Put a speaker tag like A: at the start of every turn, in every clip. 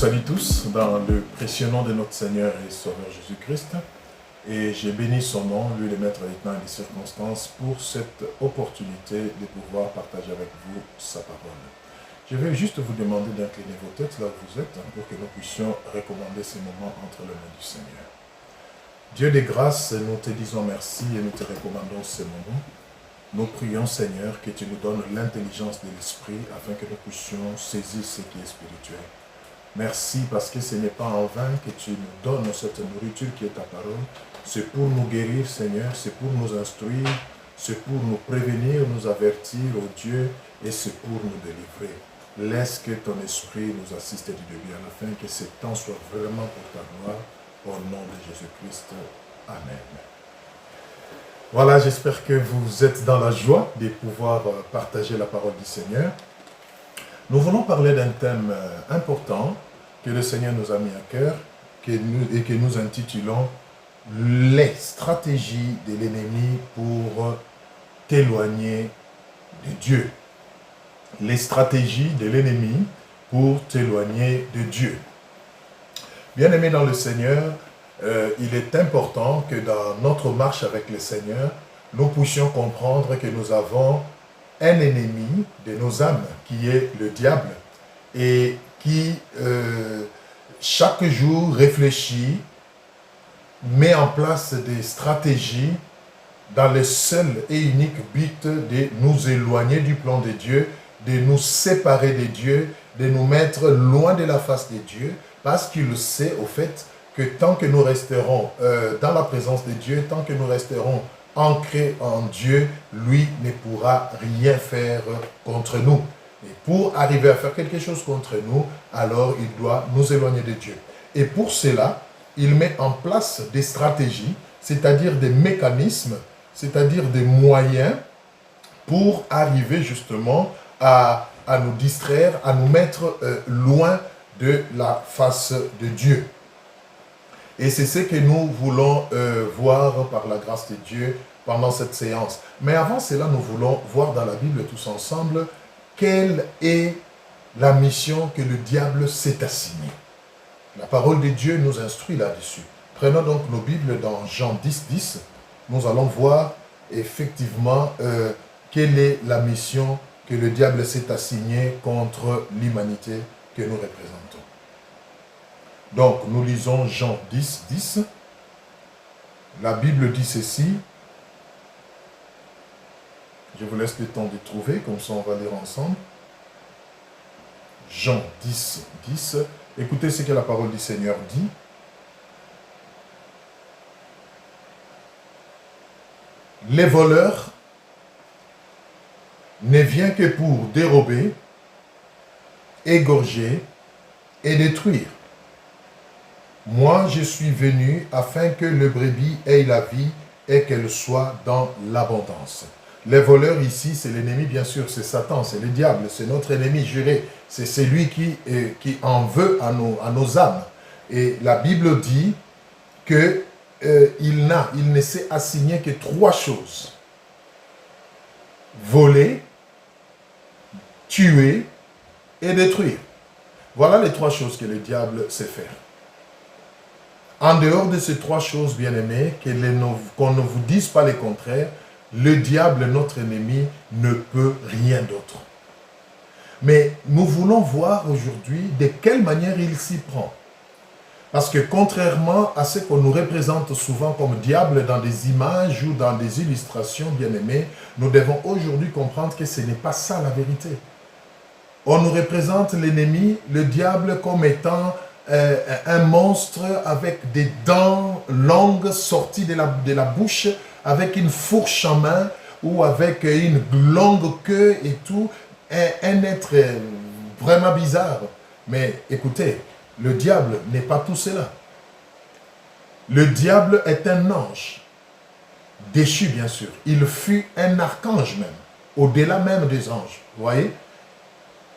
A: salue tous dans le précieux nom de notre Seigneur et Sauveur Jésus-Christ. Et j'ai béni son nom, lui le maître des temps et des circonstances, pour cette opportunité de pouvoir partager avec vous sa parole. Je vais juste vous demander d'incliner vos têtes là où vous êtes pour que nous puissions recommander ces moments entre les mains du Seigneur. Dieu de grâce, nous te disons merci et nous te recommandons ces moments. Nous prions, Seigneur, que tu nous donnes l'intelligence de l'Esprit afin que nous puissions saisir ce qui est spirituel. Merci parce que ce n'est pas en vain que tu nous donnes cette nourriture qui est ta parole. C'est pour nous guérir, Seigneur, c'est pour nous instruire, c'est pour nous prévenir, nous avertir, ô Dieu, et c'est pour nous délivrer. Laisse que ton esprit nous assiste du début à la fin, que ce temps soit vraiment pour ta gloire, au nom de Jésus-Christ. Amen. Voilà, j'espère que vous êtes dans la joie de pouvoir partager la parole du Seigneur. Nous voulons parler d'un thème important que le Seigneur nous a mis à cœur et que nous intitulons « Les stratégies de l'ennemi pour t'éloigner de Dieu ». Les stratégies de l'ennemi pour t'éloigner de Dieu. Bien-aimés dans le Seigneur, il est important que dans notre marche avec le Seigneur, nous puissions comprendre que nous avons un ennemi de nos âmes, qui est le diable, et qui chaque jour réfléchit, met en place des stratégies dans le seul et unique but de nous éloigner du plan de Dieu, de nous séparer de Dieu, de nous mettre loin de la face de Dieu, parce qu'il sait au fait que tant que nous resterons dans la présence de Dieu, tant que nous resterons ancré en Dieu, lui ne pourra rien faire contre nous. Et pour arriver à faire quelque chose contre nous, alors il doit nous éloigner de Dieu. Et pour cela, il met en place des stratégies, c'est-à-dire des mécanismes, c'est-à-dire des moyens pour arriver justement à nous distraire, à nous mettre loin de la face de Dieu. Et c'est ce que nous voulons voir par la grâce de Dieu pendant cette séance. Mais avant cela, nous voulons voir dans la Bible tous ensemble quelle est la mission que le diable s'est assignée. La parole de Dieu nous instruit là-dessus. Prenons donc nos Bibles dans Jean 10, 10. Nous allons voir effectivement quelle est la mission que le diable s'est assignée contre l'humanité que nous représentons. Donc, nous lisons Jean 10, 10. La Bible dit ceci. Je vous laisse le temps de trouver, comme ça on va lire ensemble. Jean 10, 10. Écoutez ce que la parole du Seigneur dit. Les voleurs ne viennent que pour dérober, égorger et détruire. Moi, je suis venu afin que le brebis ait la vie et qu'elle soit dans l'abondance. Les voleurs ici, c'est l'ennemi, bien sûr, c'est Satan, c'est le diable, c'est notre ennemi juré. C'est celui qui en veut à nos âmes. Et la Bible dit qu'il ne s'est assigné que 3 choses. Voler, tuer et détruire. Voilà les 3 choses que le diable sait faire. En dehors de ces 3 choses, bien-aimés, qu'on ne vous dise pas le contraire, le diable, notre ennemi, ne peut rien d'autre. Mais nous voulons voir aujourd'hui de quelle manière il s'y prend. Parce que contrairement à ce qu'on nous représente souvent comme diable dans des images ou dans des illustrations, bien-aimés, nous devons aujourd'hui comprendre que ce n'est pas ça la vérité. On nous représente l'ennemi, le diable, comme étant un monstre avec des dents longues sorties de la bouche, avec une fourche en main ou avec une longue queue et tout, un être vraiment bizarre. Mais écoutez, le diable n'est pas tout cela. Le diable est un ange, déchu bien sûr. Il fut un archange même, au-delà même des anges, vous voyez.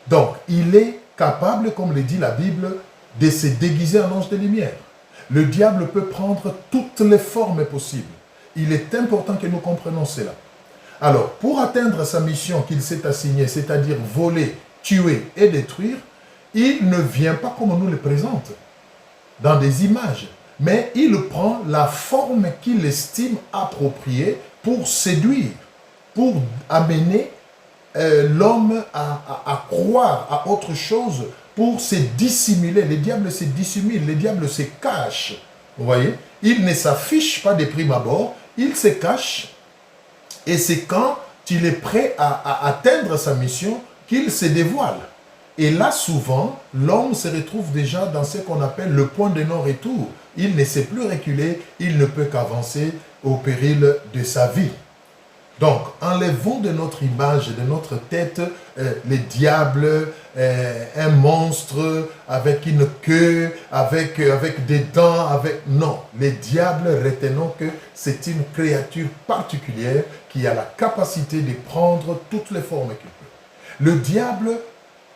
A: Donc, il est capable, comme le dit la Bible, de se déguiser en ange de lumière. Le diable peut prendre toutes les formes possibles. Il est important que nous comprenions cela. Alors, pour atteindre sa mission qu'il s'est assignée, c'est-à-dire voler, tuer et détruire, il ne vient pas comme on nous le présente, dans des images, mais il prend la forme qu'il estime appropriée pour séduire, pour amener l'homme à croire à autre chose, pour se dissimuler. Le diable se dissimule, le diable se cache. Vous voyez? Il ne s'affiche pas de prime abord, il se cache, et c'est quand il est prêt à atteindre sa mission qu'il se dévoile. Et là, souvent, l'homme se retrouve déjà dans ce qu'on appelle le point de non-retour. Il ne sait plus reculer, il ne peut qu'avancer au péril de sa vie. Donc, enlevons de notre image, de notre tête, le diable, un monstre avec une queue, avec des dents, Non, le diable, retenons que c'est une créature particulière qui a la capacité de prendre toutes les formes qu'il peut. Le diable,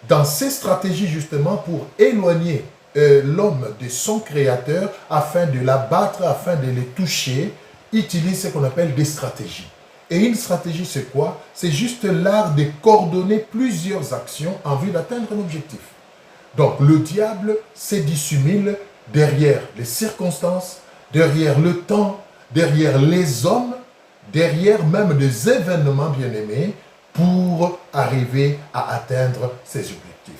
A: dans ses stratégies justement pour éloigner l'homme de son créateur, afin de l'abattre, afin de le toucher, utilise ce qu'on appelle des stratégies. Et une stratégie, c'est quoi? C'est juste l'art de coordonner plusieurs actions en vue d'atteindre un objectif. Donc, le diable se dissimule derrière les circonstances, derrière le temps, derrière les hommes, derrière même des événements bien-aimés pour arriver à atteindre ses objectifs.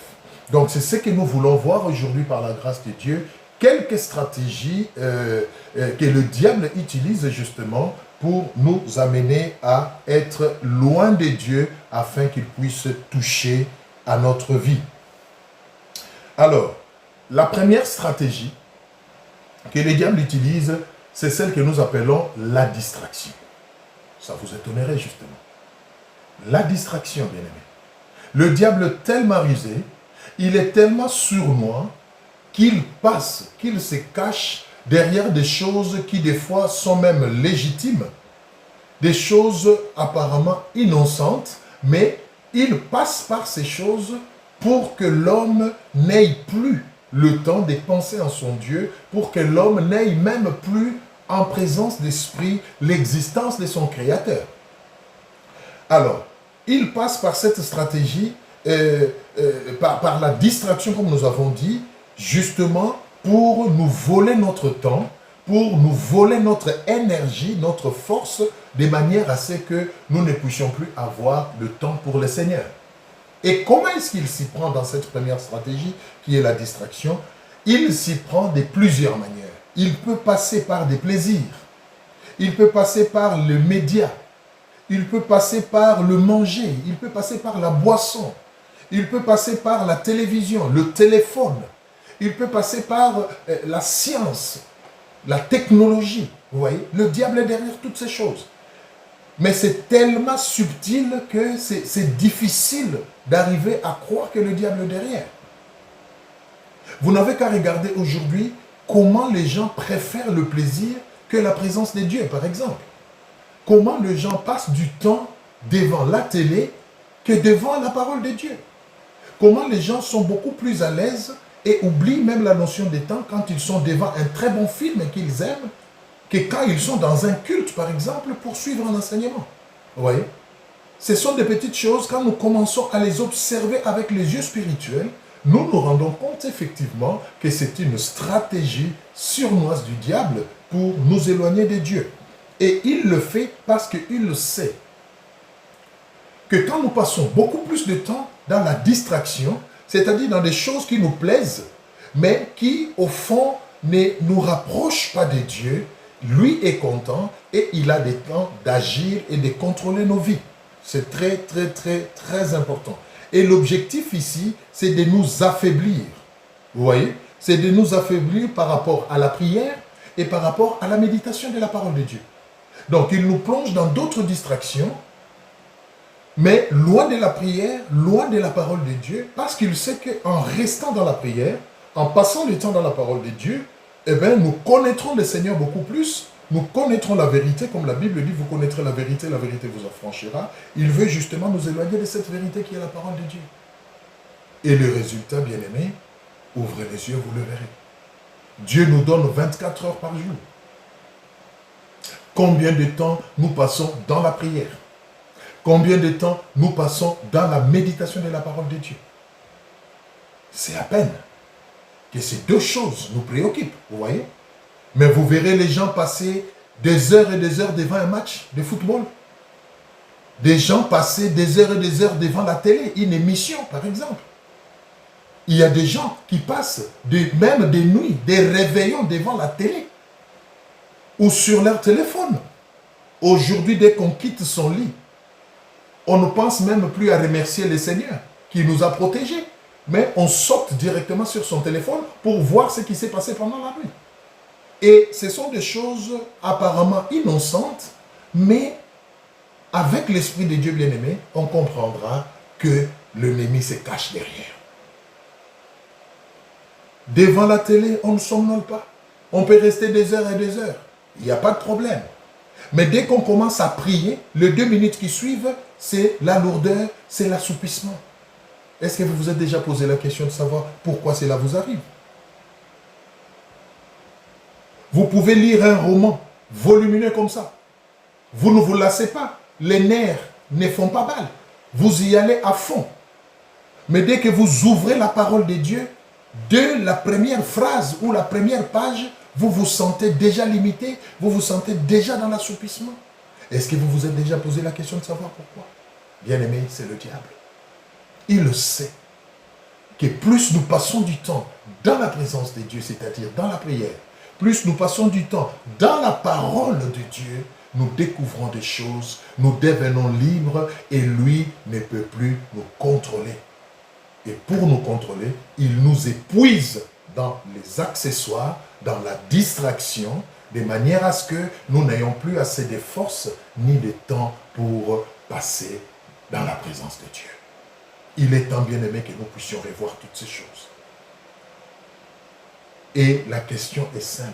A: Donc, c'est ce que nous voulons voir aujourd'hui par la grâce de Dieu. Quelques stratégies que le diable utilise justement pour nous amener à être loin de Dieu afin qu'il puisse toucher à notre vie. Alors, la première stratégie que le diable utilise, c'est celle que nous appelons la distraction. Ça vous étonnerait justement. La distraction, bien-aimé. Le diable est tellement rusé, il est tellement sournois qu'il passe, qu'il se cache derrière des choses qui des fois sont même légitimes, des choses apparemment innocentes, mais il passe par ces choses pour que l'homme n'ait plus le temps de penser en son Dieu, pour que l'homme n'ait même plus en présence d'esprit l'existence de son Créateur. Alors, il passe par cette stratégie, par la distraction, comme nous avons dit, justement pour nous voler notre temps, pour nous voler notre énergie, notre force, de manière à ce que nous ne puissions plus avoir le temps pour le Seigneur. Et comment est-ce qu'il s'y prend dans cette première stratégie, qui est la distraction? Il s'y prend de plusieurs manières. Il peut passer par des plaisirs, il peut passer par le média, il peut passer par le manger, il peut passer par la boisson, il peut passer par la télévision, le téléphone, il peut passer par la science, la technologie. Vous voyez, le diable est derrière toutes ces choses. Mais c'est tellement subtil que c'est difficile d'arriver à croire que le diable est derrière. Vous n'avez qu'à regarder aujourd'hui comment les gens préfèrent le plaisir que la présence de Dieu, par exemple. Comment les gens passent du temps devant la télé que devant la parole de Dieu. Comment les gens sont beaucoup plus à l'aise et oublient même la notion des temps quand ils sont devant un très bon film qu'ils aiment, que quand ils sont dans un culte, par exemple, pour suivre un enseignement. Vous voyez? Ce sont des petites choses, quand nous commençons à les observer avec les yeux spirituels, nous nous rendons compte effectivement que c'est une stratégie surnoise du diable pour nous éloigner de Dieu. Et il le fait parce qu'il le sait. Que quand nous passons beaucoup plus de temps dans la distraction, c'est-à-dire dans des choses qui nous plaisent, mais qui, au fond, ne nous rapprochent pas de Dieu, lui est content et il a des temps d'agir et de contrôler nos vies. C'est très, très, très, très important. Et l'objectif ici, c'est de nous affaiblir. Vous voyez? C'est de nous affaiblir par rapport à la prière et par rapport à la méditation de la parole de Dieu. Donc, il nous plonge dans d'autres distractions, mais loin de la prière, loin de la parole de Dieu, parce qu'il sait qu'en restant dans la prière, en passant le temps dans la parole de Dieu, eh bien, nous connaîtrons le Seigneur beaucoup plus, nous connaîtrons la vérité, comme la Bible dit, vous connaîtrez la vérité vous affranchira. Il veut justement nous éloigner de cette vérité qui est la parole de Dieu. Et le résultat, bien aimé, ouvrez les yeux, vous le verrez. Dieu nous donne 24 heures par jour. Combien de temps nous passons dans la prière? Combien de temps nous passons dans la méditation de la parole de Dieu? C'est à peine que ces deux choses nous préoccupent, vous voyez. Mais vous verrez les gens passer des heures et des heures devant un match de football. Des gens passer des heures et des heures devant la télé, une émission par exemple. Il y a des gens qui passent même des nuits, des réveillons devant la télé ou sur leur téléphone. Aujourd'hui, dès qu'on quitte son lit, on ne pense même plus à remercier le Seigneur qui nous a protégés. Mais on saute directement sur son téléphone pour voir ce qui s'est passé pendant la nuit. Et ce sont des choses apparemment innocentes, mais avec l'Esprit de Dieu bien-aimé, on comprendra que l'ennemi se cache derrière. Devant la télé, on ne somnole pas. On peut rester des heures et des heures. Il n'y a pas de problème. Mais dès qu'on commence à prier, les 2 minutes qui suivent, c'est la lourdeur, c'est l'assoupissement. Est-ce que vous vous êtes déjà posé la question de savoir pourquoi cela vous arrive? Vous pouvez lire un roman volumineux comme ça. Vous ne vous lassez pas. Les nerfs ne font pas mal. Vous y allez à fond. Mais dès que vous ouvrez la parole de Dieu, dès la première phrase ou la première page, vous vous sentez déjà limité, vous vous sentez déjà dans l'assoupissement. Est-ce que vous vous êtes déjà posé la question de savoir pourquoi? Bien-aimé, c'est le diable. Il le sait que plus nous passons du temps dans la présence de Dieu, c'est-à-dire dans la prière, plus nous passons du temps dans la parole de Dieu, nous découvrons des choses, nous devenons libres et lui ne peut plus nous contrôler. Et pour nous contrôler, il nous épuise dans les accessoires, dans la distraction, de manière à ce que nous n'ayons plus assez de force ni de temps pour passer dans la présence de Dieu. Il est temps, bien-aimé, que nous puissions revoir toutes ces choses. Et la question est simple.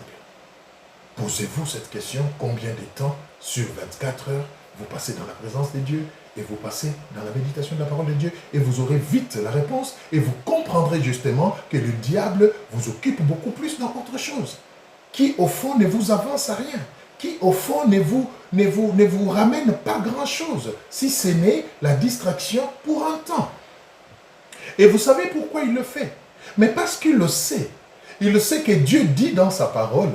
A: Posez-vous cette question, combien de temps sur 24 heures vous passez dans la présence de Dieu et vous passez dans la méditation de la parole de Dieu et vous aurez vite la réponse et vous comprendrez justement que le diable vous occupe beaucoup plus dans autre chose, qui au fond ne vous avance à rien, qui au fond ne vous ramène pas grand-chose, si ce n'est la distraction pour un temps. Et vous savez pourquoi il le fait? Mais parce qu'il le sait. Il le sait que Dieu dit dans sa parole.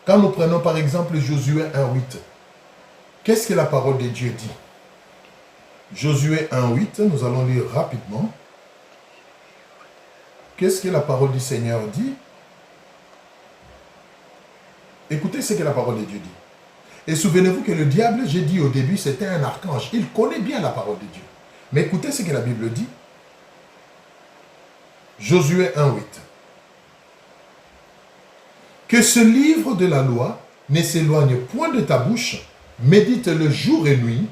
A: Quand nous prenons par exemple Josué 1,8, qu'est-ce que la parole de Dieu dit? Josué 1,8, nous allons lire rapidement. Qu'est-ce que la parole du Seigneur dit? Écoutez ce que la parole de Dieu dit. Et souvenez-vous que le diable, j'ai dit au début, c'était un archange. Il connaît bien la parole de Dieu. Mais écoutez ce que la Bible dit. Josué 1,8. Que ce livre de la loi ne s'éloigne point de ta bouche, médite-le jour et nuit,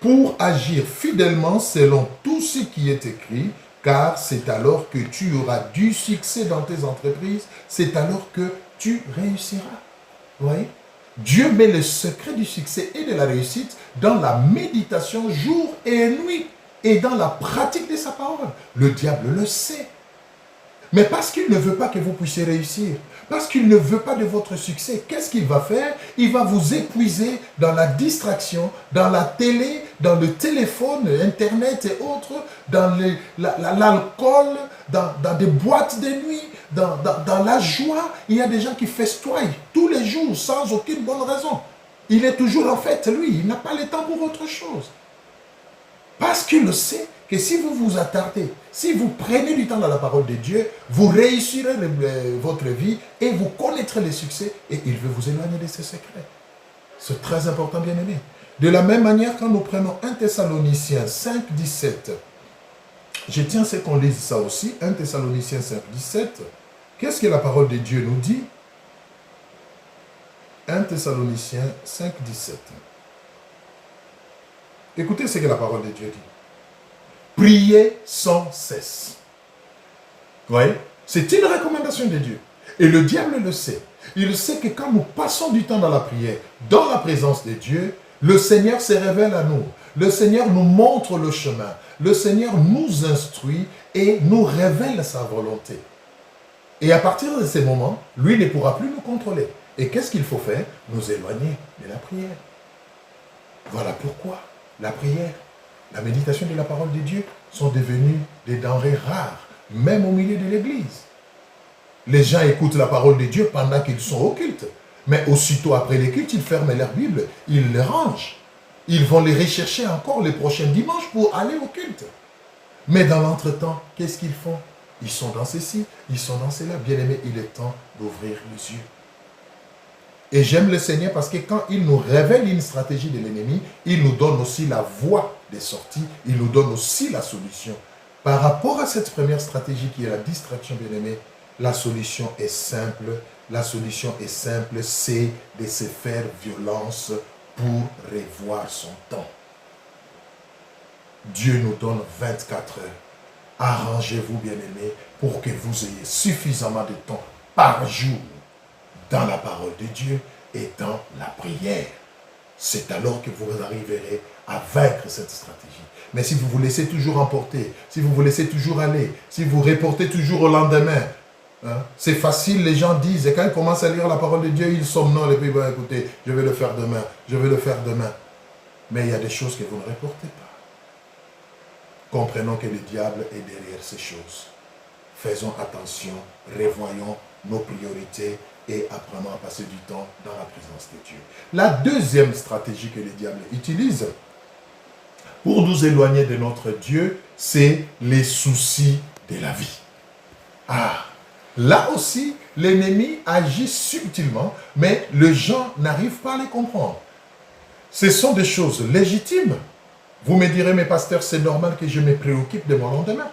A: pour agir fidèlement selon tout ce qui est écrit, car c'est alors que tu auras du succès dans tes entreprises, c'est alors que tu réussiras. Vous voyez? Dieu met le secret du succès et de la réussite dans la méditation jour et nuit, et dans la pratique de sa parole. Le diable le sait. Mais parce qu'il ne veut pas que vous puissiez réussir, parce qu'il ne veut pas de votre succès, qu'est-ce qu'il va faire? Il va vous épuiser dans la distraction, dans la télé, dans le téléphone, Internet et autres, dans l'alcool, dans des boîtes de nuit, dans la joie. Il y a des gens qui festoient tous les jours sans aucune bonne raison. Il est toujours en fête, lui, il n'a pas le temps pour autre chose. Parce qu'il sait que si vous vous attardez, si vous prenez du temps dans la parole de Dieu, vous réussirez votre vie et vous connaîtrez le succès et il veut vous éloigner de ses secrets. C'est très important, bien-aimé. De la même manière, quand nous prenons 1 Thessaloniciens 5, 17, je tiens à ce qu'on lise ça aussi, 1 Thessaloniciens 5, 17, qu'est-ce que la parole de Dieu nous dit? 1 Thessaloniciens 5, 17. Écoutez ce que la parole de Dieu dit. Priez sans cesse. Vous voyez? C'est une recommandation de Dieu. Et le diable le sait. Il sait que quand nous passons du temps dans la prière, dans la présence de Dieu, le Seigneur se révèle à nous. Le Seigneur nous montre le chemin. Le Seigneur nous instruit et nous révèle sa volonté. Et à partir de ces moments, lui ne pourra plus nous contrôler. Et qu'est-ce qu'il faut faire? Nous éloigner de la prière. Voilà pourquoi la prière, la méditation de la parole de Dieu sont devenues des denrées rares même au milieu de l'église. Les gens écoutent la parole de Dieu pendant qu'ils sont au culte. Mais aussitôt après les cultes, ils ferment leur Bible, ils les rangent. Ils vont les rechercher encore les prochains dimanches pour aller au culte. Mais dans l'entretemps, qu'est-ce qu'ils font? Ils sont dans ceci, ils sont dans cela. Bien-aimés, il est temps d'ouvrir les yeux. Et j'aime le Seigneur parce que quand il nous révèle une stratégie de l'ennemi, il nous donne aussi la voie des sorties, il nous donne aussi la solution. Par rapport à cette première stratégie qui est la distraction, bien-aimés, la solution est simple. La solution est simple, c'est de se faire violence pour revoir son temps. Dieu nous donne 24 heures. Arrangez-vous, bien-aimés, pour que vous ayez suffisamment de temps par jour dans la parole de Dieu et dans la prière. C'est alors que vous arriverez à vaincre cette stratégie. Mais si vous vous laissez toujours emporter, si vous vous laissez toujours aller, si vous reportez toujours au lendemain, hein, c'est facile, les gens disent, et quand ils commencent à lire la parole de Dieu, ils somnolent et puis, ben, écoutez, je vais le faire demain, je vais le faire demain. Mais il y a des choses que vous ne reportez pas. Comprenons que le diable est derrière ces choses. Faisons attention, revoyons nos priorités et apprenons à passer du temps dans la présence de Dieu. La deuxième stratégie que le diable utilise pour nous éloigner de notre Dieu, c'est les soucis de la vie. Ah, là aussi, l'ennemi agit subtilement, mais les gens n'arrivent pas à les comprendre. Ce sont des choses légitimes. Vous me direz, mes pasteurs, c'est normal que je me préoccupe de mon lendemain.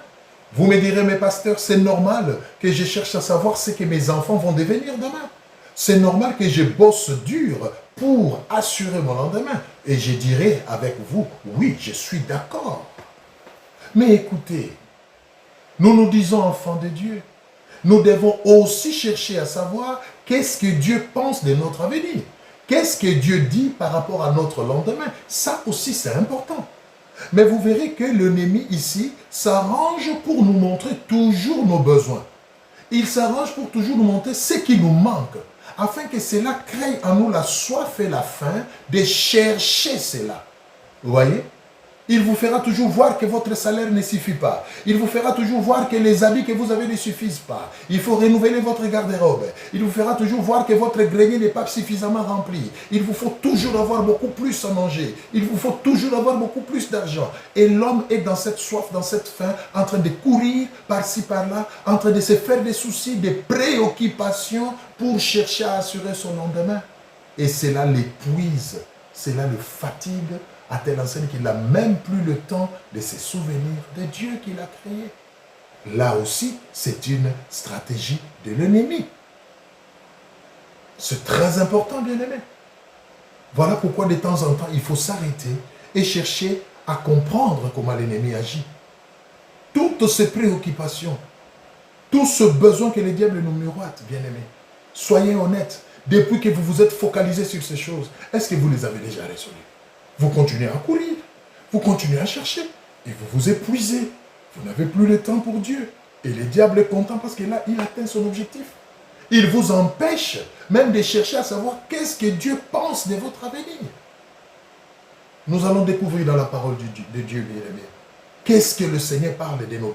A: Vous me direz, mes pasteurs, c'est normal que je cherche à savoir ce que mes enfants vont devenir demain. C'est normal que je bosse dur pour assurer mon lendemain. Et je dirai avec vous, oui, je suis d'accord. Mais écoutez, nous nous disons enfants de Dieu. Nous devons aussi chercher à savoir qu'est-ce que Dieu pense de notre avenir. Qu'est-ce que Dieu dit par rapport à notre lendemain. Ça aussi, c'est important. Mais vous verrez que l'ennemi ici s'arrange pour nous montrer toujours nos besoins. Il s'arrange pour toujours nous montrer ce qui nous manque, afin que cela crée en nous la soif et la faim de chercher cela. Vous voyez? Il vous fera toujours voir que votre salaire ne suffit pas. Il vous fera toujours voir que les habits que vous avez ne suffisent pas. Il faut renouveler votre garde-robe. Il vous fera toujours voir que votre grenier n'est pas suffisamment rempli. Il vous faut toujours avoir beaucoup plus à manger. Il vous faut toujours avoir beaucoup plus d'argent. Et l'homme est dans cette soif, dans cette faim, en train de courir par-ci, par-là, en train de se faire des soucis, des préoccupations pour chercher à assurer son lendemain. Et cela l'épuise, cela le fatigue, à telle enseigne qu'il n'a même plus le temps de se souvenir de Dieu qu'il a créé. Là aussi, c'est une stratégie de l'ennemi. C'est très important, bien-aimé. Voilà pourquoi de temps en temps, il faut s'arrêter et chercher à comprendre comment l'ennemi agit. Toutes ces préoccupations, tout ce besoin que le diable nous miroite, bien-aimé, soyez honnêtes. Depuis que vous vous êtes focalisé sur ces choses, est-ce que vous les avez déjà résolues? Vous continuez à courir, vous continuez à chercher, et vous vous épuisez. Vous n'avez plus le temps pour Dieu. Et le diable est content parce que là, il atteint son objectif. Il vous empêche même de chercher à savoir qu'est-ce que Dieu pense de votre avenir. Nous allons découvrir dans la parole de Dieu, bien-aimé, qu'est-ce que le Seigneur parle de nous,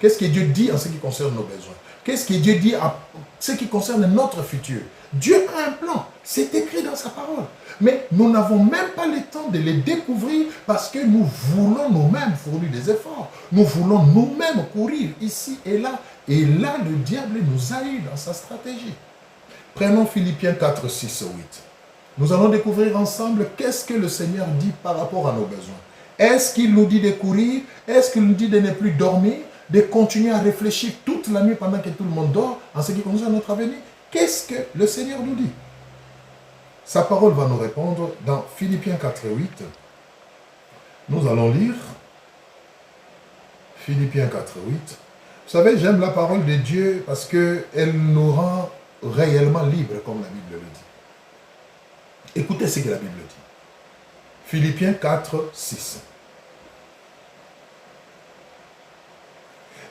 A: qu'est-ce que Dieu dit en ce qui concerne nos besoins. Qu'est-ce que Dieu dit en ce qui concerne notre futur. Dieu a un plan, c'est écrit dans sa parole. Mais nous n'avons même pas le temps de les découvrir parce que nous voulons nous-mêmes fournir des efforts. Nous voulons nous-mêmes courir ici et là. Et là, le diable nous a eu dans sa stratégie. Prenons Philippiens 4, 6, 8. Nous allons découvrir ensemble qu'est-ce que le Seigneur dit par rapport à nos besoins. Est-ce qu'il nous dit de courir? Est-ce qu'il nous dit de ne plus dormir? De continuer à réfléchir toute la nuit pendant que tout le monde dort en ce qui concerne notre avenir? Qu'est-ce que le Seigneur nous dit? Sa parole va nous répondre dans Philippiens 4, 8. Nous allons lire Philippiens 4, 8. Vous savez, j'aime la parole de Dieu parce qu'elle nous rend réellement libres, comme la Bible le dit. Écoutez ce que la Bible dit. Philippiens 4, 6.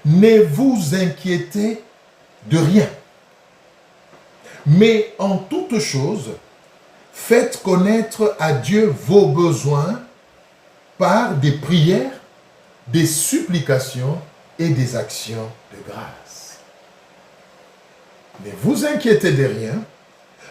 A: Ne vous inquiétez de rien, mais en toute chose, faites connaître à Dieu vos besoins par des prières, des supplications et des actions de grâce. Ne vous inquiétez de rien,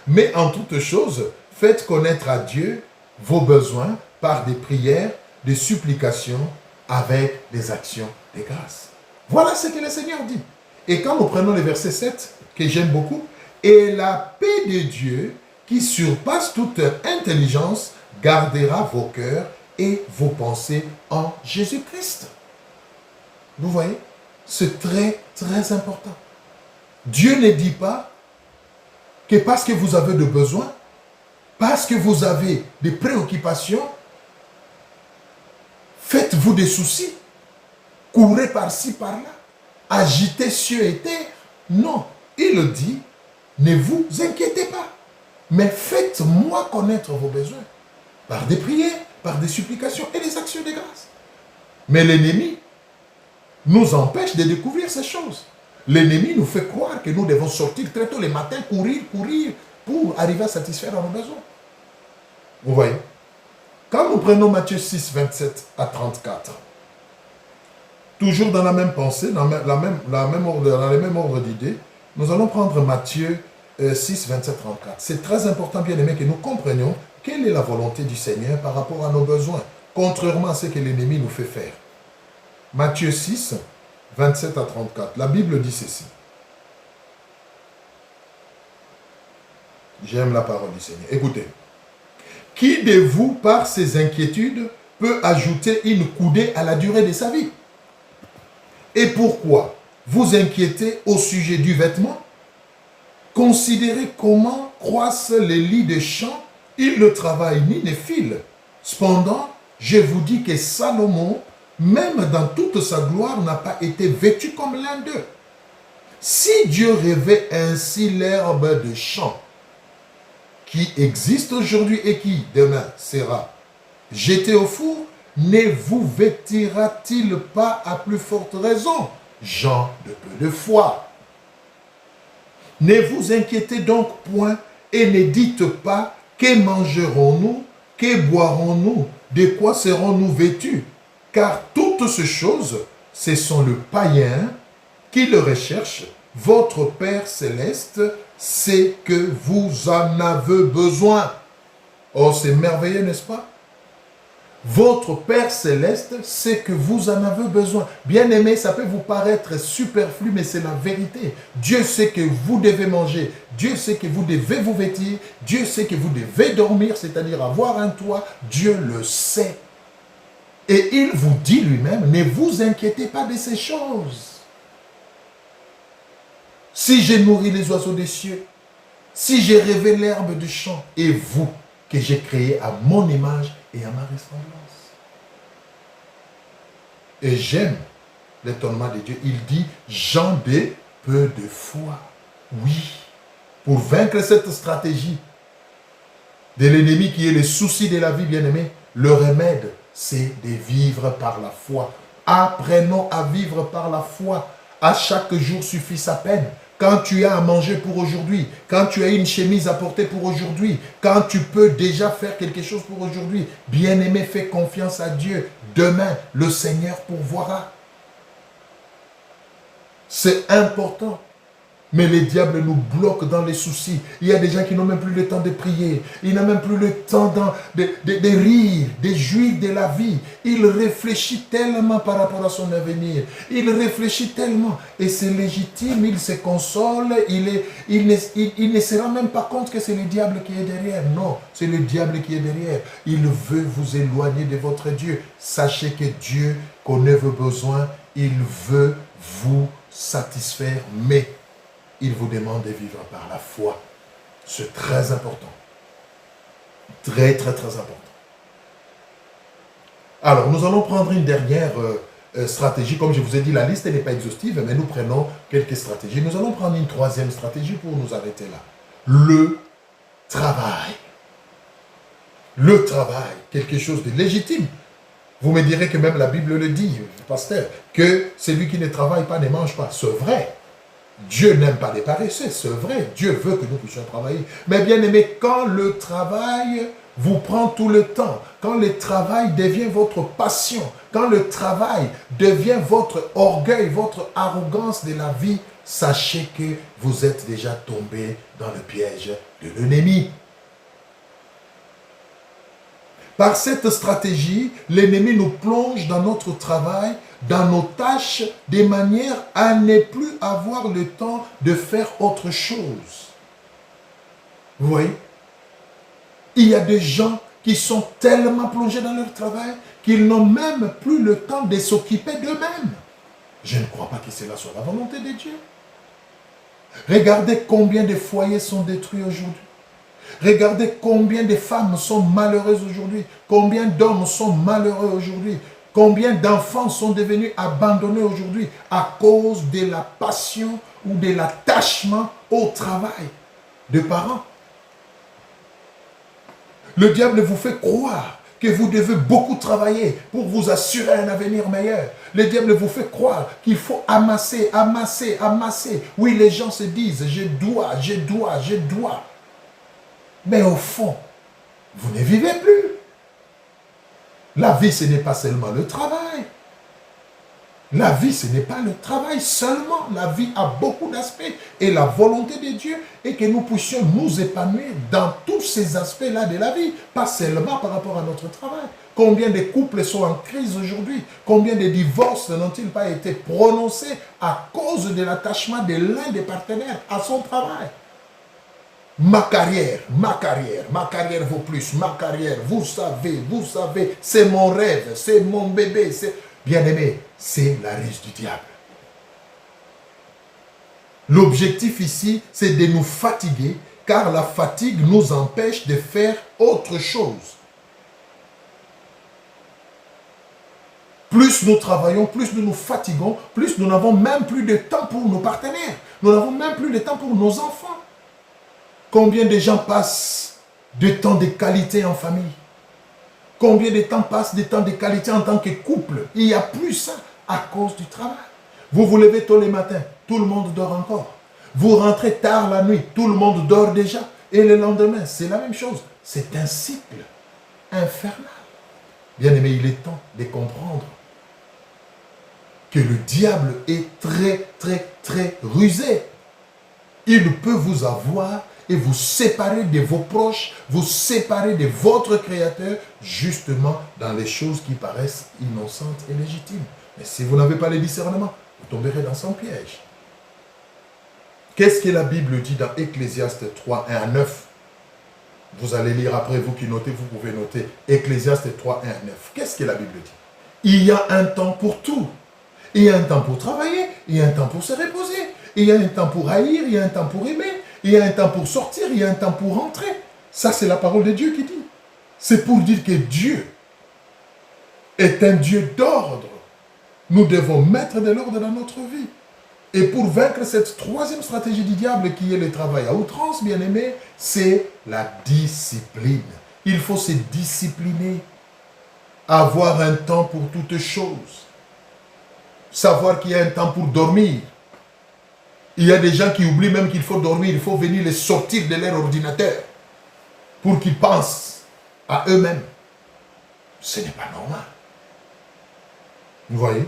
A: mais en toutes choses, faites connaître à Dieu vos besoins par des prières, des supplications, avec des actions de grâce. Voilà ce que le Seigneur dit. Et quand nous prenons le verset 7, que j'aime beaucoup, « Et la paix de Dieu, qui surpasse toute intelligence, gardera vos cœurs et vos pensées en Jésus-Christ. » Vous voyez, c'est très, très important. Dieu ne dit pas que parce que vous avez des besoins, parce que vous avez des préoccupations, faites-vous des soucis, courez par-ci, par-là, agitez cieux et terre. Non, il dit, ne vous inquiétez pas, mais faites-moi connaître vos besoins par des prières, par des supplications et des actions de grâce. Mais l'ennemi nous empêche de découvrir ces choses. L'ennemi nous fait croire que nous devons sortir très tôt le matin, courir pour arriver à satisfaire nos besoins. Vous voyez? Quand nous prenons Matthieu 6, 27 à 34, toujours dans la même pensée, dans le même ordre d'idées, nous allons prendre Matthieu 6, 27, 34. C'est très important, bien aimé, que nous comprenions quelle est la volonté du Seigneur par rapport à nos besoins, contrairement à ce que l'ennemi nous fait faire. Matthieu 6, 27 à 34. La Bible dit ceci. J'aime la parole du Seigneur. Écoutez. Qui de vous, par ses inquiétudes, peut ajouter une coudée à la durée de sa vie? Et pourquoi vous inquiétez au sujet du vêtement? Considérez comment croissent les lits des champs. Ils ne travaillent ni ne filent. Cependant, je vous dis que Salomon, même dans toute sa gloire, n'a pas été vêtu comme l'un d'eux. Si Dieu revêt ainsi l'herbe de champ, qui existe aujourd'hui et qui, demain, sera jeté au four, ne vous vêtira-t-il pas à plus forte raison, gens de peu de foi? Ne vous inquiétez donc point et ne dites pas, que mangerons-nous, que boirons-nous, de quoi serons-nous vêtus? Car toutes ces choses, ce sont le païen qui le recherche. Votre Père Céleste sait que vous en avez besoin. Oh, c'est merveilleux, n'est-ce pas? Votre Père Céleste sait que vous en avez besoin. Bien aimé, ça peut vous paraître superflu, mais c'est la vérité. Dieu sait que vous devez manger. Dieu sait que vous devez vous vêtir. Dieu sait que vous devez dormir, c'est-à-dire avoir un toit. Dieu le sait. Et il vous dit lui-même, ne vous inquiétez pas de ces choses. Si j'ai nourri les oiseaux des cieux, si j'ai rêvé l'herbe du champ, et vous, que j'ai créé à mon image et à ma ressemblance. Et j'aime l'étonnement de Dieu. Il dit, gens de peu de foi. Oui, pour vaincre cette stratégie de l'ennemi qui est le souci de la vie, bien-aimée, le remède, c'est de vivre par la foi. Apprenons à vivre par la foi. À chaque jour suffit sa peine. Quand tu as à manger pour aujourd'hui, quand tu as une chemise à porter pour aujourd'hui, quand tu peux déjà faire quelque chose pour aujourd'hui, bien-aimé, fais confiance à Dieu. Demain, le Seigneur pourvoira. C'est important. Mais les diables nous bloquent dans les soucis. Il y a des gens qui n'ont même plus le temps de prier. Ils n'ont même plus le temps de rire, de jouir de la vie. Il réfléchit tellement par rapport à son avenir. Il réfléchit tellement. Et c'est légitime, il se console. Il ne se rend même pas compte que c'est le diable qui est derrière. Non, c'est le diable qui est derrière. Il veut vous éloigner de votre Dieu. Sachez que Dieu connaît vos besoins. Il veut vous satisfaire. Mais il vous demande de vivre par la foi. C'est très important. Très, très, très important. Alors, nous allons prendre une dernière stratégie. Comme je vous ai dit, la liste n'est pas exhaustive, mais nous prenons quelques stratégies. Nous allons prendre une troisième stratégie pour nous arrêter là. Le travail. Le travail, quelque chose de légitime. Vous me direz que même la Bible le dit, pasteur, que celui qui ne travaille pas ne mange pas. C'est vrai. Dieu n'aime pas les paresseux, c'est vrai. Dieu veut que nous puissions travailler. Mais bien aimé, quand le travail vous prend tout le temps, quand le travail devient votre passion, quand le travail devient votre orgueil, votre arrogance de la vie, sachez que vous êtes déjà tombé dans le piège de l'ennemi. Par cette stratégie, l'ennemi nous plonge dans notre travail, dans nos tâches, de manière à ne plus avoir le temps de faire autre chose. Vous voyez? Il y a des gens qui sont tellement plongés dans leur travail qu'ils n'ont même plus le temps de s'occuper d'eux-mêmes. Je ne crois pas que cela soit la volonté de Dieu. Regardez combien de foyers sont détruits aujourd'hui. Regardez combien de femmes sont malheureuses aujourd'hui. Combien d'hommes sont malheureux aujourd'hui. Combien d'enfants sont devenus abandonnés aujourd'hui à cause de la passion ou de l'attachement au travail des parents. Le diable vous fait croire que vous devez beaucoup travailler pour vous assurer un avenir meilleur. Le diable vous fait croire qu'il faut amasser, amasser, amasser. Oui, les gens se disent, je dois, je dois, je dois. Mais au fond, vous ne vivez plus. La vie, ce n'est pas seulement le travail. La vie, ce n'est pas le travail seulement. La vie a beaucoup d'aspects. Et la volonté de Dieu est que nous puissions nous épanouir dans tous ces aspects-là de la vie. Pas seulement par rapport à notre travail. Combien de couples sont en crise aujourd'hui? Combien de divorces n'ont-ils pas été prononcés à cause de l'attachement de l'un des partenaires à son travail? Ma carrière vaut plus, ma carrière, vous savez, c'est mon rêve, c'est mon bébé, c'est... Bien-aimé, c'est la ruse du diable. L'objectif ici, c'est de nous fatiguer, car la fatigue nous empêche de faire autre chose. Plus nous travaillons, plus nous nous fatiguons, plus nous n'avons même plus de temps pour nos partenaires. Nous n'avons même plus de temps pour nos enfants. Combien de gens passent du temps de qualité en famille? Combien de temps passe de temps de qualité en tant que couple? Il n'y a plus ça à cause du travail. Vous vous levez tôt le matin, tout le monde dort encore. Vous rentrez tard la nuit, tout le monde dort déjà. Et le lendemain, c'est la même chose. C'est un cycle infernal. Bien aimé, il est temps de comprendre que le diable est très rusé. Il peut vous avoir et vous séparer de vos proches, vous séparer de votre Créateur, justement dans les choses qui paraissent innocentes et légitimes. Mais si vous n'avez pas le discernement, vous tomberez dans son piège. Qu'est-ce que la Bible dit dans Ecclésiaste 3, 1 à 9? Vous allez lire après, vous qui notez, vous pouvez noter Ecclésiaste 3, 1 à 9. Qu'est-ce que la Bible dit? Il y a un temps pour tout. Il y a un temps pour travailler, il y a un temps pour se reposer, il y a un temps pour haïr, il y a un temps pour aimer, il y a un temps pour sortir, il y a un temps pour rentrer. Ça, c'est la parole de Dieu qui dit. C'est pour dire que Dieu est un Dieu d'ordre. Nous devons mettre de l'ordre dans notre vie. Et pour vaincre cette troisième stratégie du diable qui est le travail à outrance, bien aimé, c'est la discipline. Il faut se discipliner. Avoir un temps pour toutes choses. Savoir qu'il y a un temps pour dormir. Il y a des gens qui oublient même qu'il faut dormir, il faut venir les sortir de leur ordinateur pour qu'ils pensent à eux-mêmes. Ce n'est pas normal. Vous voyez?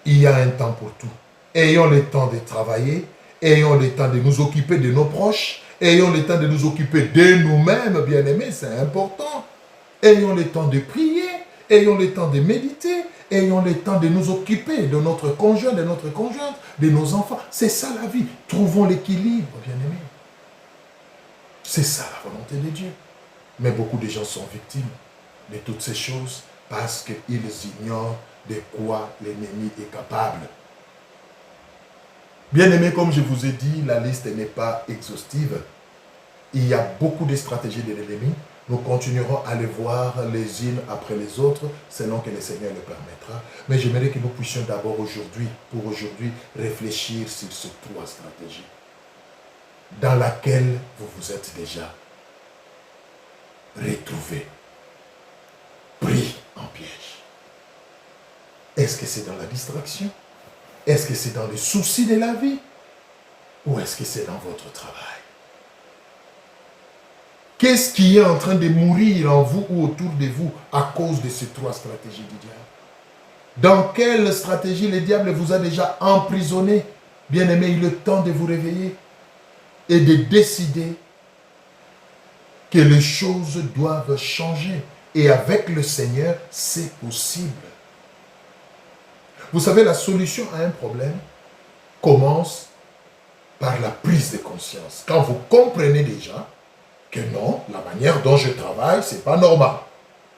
A: Il y a un temps pour tout. Ayons le temps de travailler, ayons le temps de nous occuper de nos proches, ayons le temps de nous occuper de nous-mêmes, bien-aimés, c'est important. Ayons le temps de prier, ayons le temps de méditer, ayons le temps de nous occuper de notre conjoint, de notre conjointe, de nos enfants. C'est ça la vie. Trouvons l'équilibre, bien-aimés. C'est ça la volonté de Dieu. Mais beaucoup de gens sont victimes de toutes ces choses parce qu'ils ignorent de quoi l'ennemi est capable. Bien-aimés, comme je vous ai dit, la liste n'est pas exhaustive. Il y a beaucoup de stratégies de l'ennemi. Nous continuerons à les voir les unes après les autres, selon que le Seigneur le permettra. Mais j'aimerais que nous puissions d'abord aujourd'hui, pour aujourd'hui, réfléchir sur ces trois stratégies dans laquelle vous vous êtes déjà retrouvés, pris en piège. Est-ce que c'est dans la distraction? Est-ce que c'est dans les soucis de la vie? Ou est-ce que c'est dans votre travail? Qu'est-ce qui est en train de mourir en vous ou autour de vous à cause de ces trois stratégies du diable? Dans quelle stratégie le diable vous a déjà emprisonné? Bien-aimé, il est temps de vous réveiller et de décider que les choses doivent changer. Et avec le Seigneur, c'est possible. Vous savez, la solution à un problème commence par la prise de conscience. Quand vous comprenez déjà que non, la manière dont je travaille, ce n'est pas normal.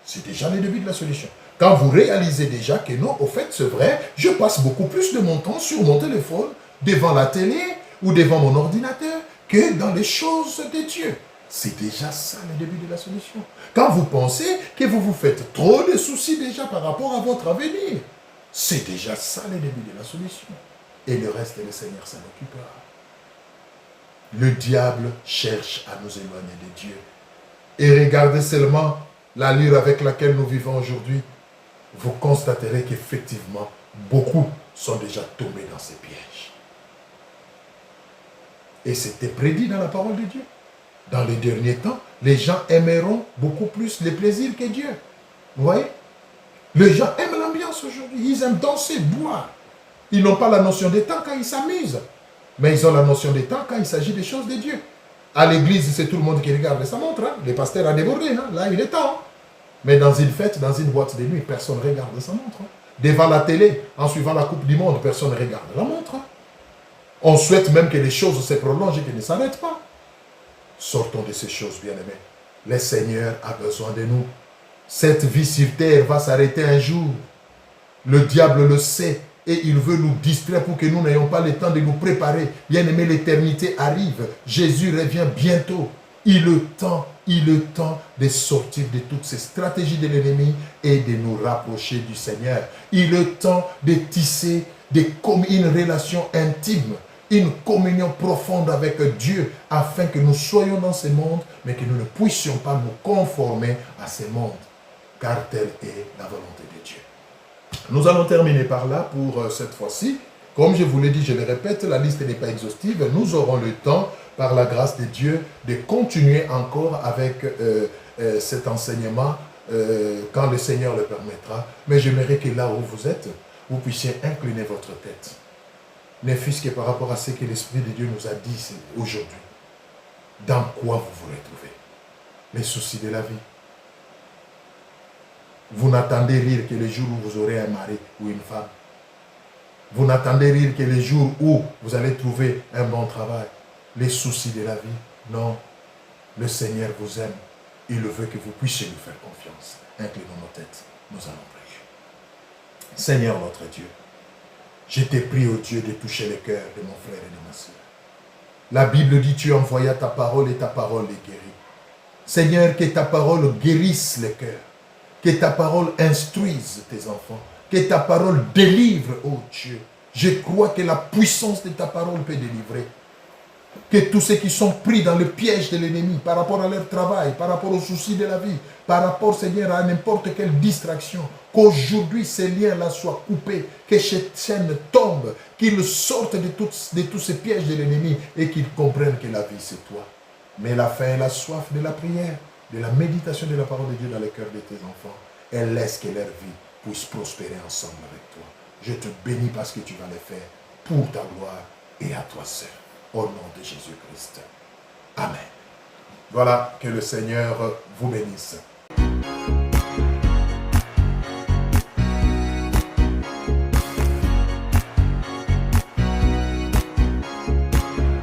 A: C'est déjà le début de la solution. Quand vous réalisez déjà que non, au fait, c'est vrai, je passe beaucoup plus de mon temps sur mon téléphone, devant la télé ou devant mon ordinateur, que dans les choses de Dieu. C'est déjà ça le début de la solution. Quand vous pensez que vous vous faites trop de soucis déjà par rapport à votre avenir, c'est déjà ça le début de la solution. Et le reste, le Seigneur s'en occupera. Le diable cherche à nous éloigner de Dieu. Et regardez seulement l'allure avec laquelle nous vivons aujourd'hui. Vous constaterez qu'effectivement, beaucoup sont déjà tombés dans ces pièges. Et c'était prédit dans la parole de Dieu. Dans les derniers temps, les gens aimeront beaucoup plus les plaisirs que Dieu. Vous voyez? Les gens aiment l'ambiance aujourd'hui. Ils aiment danser, boire. Ils n'ont pas la notion des temps quand ils s'amusent. Mais ils ont la notion des temps quand il s'agit des choses de Dieu. À l'église, c'est tout le monde qui regarde sa montre. Hein. Le pasteur a débordé. Hein. Là, il est temps. Mais dans une fête, dans une boîte de nuit, personne ne regarde sa montre. Hein. Devant la télé, en suivant la Coupe du Monde, personne ne regarde la montre. Hein. On souhaite même que les choses se prolongent et qu'elles ne s'arrêtent pas. Sortons de ces choses, bien-aimés. Le Seigneur a besoin de nous. Cette vie sur terre va s'arrêter un jour. Le diable le sait et il veut nous distraire pour que nous n'ayons pas le temps de nous préparer. Bien-aimés, l'éternité arrive. Jésus revient bientôt. Il est temps de sortir de toutes ces stratégies de l'ennemi et de nous rapprocher du Seigneur. Il est temps de tisser une relation intime, une communion profonde avec Dieu, afin que nous soyons dans ce monde, mais que nous ne puissions pas nous conformer à ce monde, car telle est la volonté de Dieu. Nous allons terminer par là pour cette fois-ci. Comme je vous l'ai dit, je le répète, la liste n'est pas exhaustive. Nous aurons le temps, par la grâce de Dieu, de continuer encore avec cet enseignement quand le Seigneur le permettra. Mais j'aimerais que là où vous êtes, vous puissiez incliner votre tête. Ne fût-ce que par rapport à ce que l'Esprit de Dieu nous a dit aujourd'hui. Dans quoi vous vous retrouvez? Les soucis de la vie. Vous n'attendez rire que le jour où vous aurez un mari ou une femme. Vous n'attendez rire que le jour où vous allez trouver un bon travail. Les soucis de la vie. Non. Le Seigneur vous aime. Il veut que vous puissiez lui faire confiance. Inclinons nos têtes. Nous allons prier. Seigneur notre Dieu, je t'ai prie, ô Dieu, de toucher le cœur de mon frère et de ma soeur. La Bible dit, tu envoyas ta parole et ta parole les guérit. Seigneur, que ta parole guérisse le cœur. Que ta parole instruise tes enfants. Que ta parole délivre, ô Dieu. Je crois que la puissance de ta parole peut délivrer. Que tous ceux qui sont pris dans le piège de l'ennemi par rapport à leur travail, par rapport aux soucis de la vie, par rapport, Seigneur, à n'importe quelle distraction, qu'aujourd'hui ces liens-là soient coupés, que cette chaîne tombe, qu'ils sortent de tous ces pièges de l'ennemi et qu'ils comprennent que la vie c'est toi. Mais la faim et la soif de la prière, de la méditation de la parole de Dieu dans le cœur de tes enfants, et laisse que leur vie puisse prospérer ensemble avec toi. Je te bénis parce que tu vas le faire pour ta gloire et à toi seul. Au nom de Jésus-Christ. Amen. Voilà, que le Seigneur vous bénisse.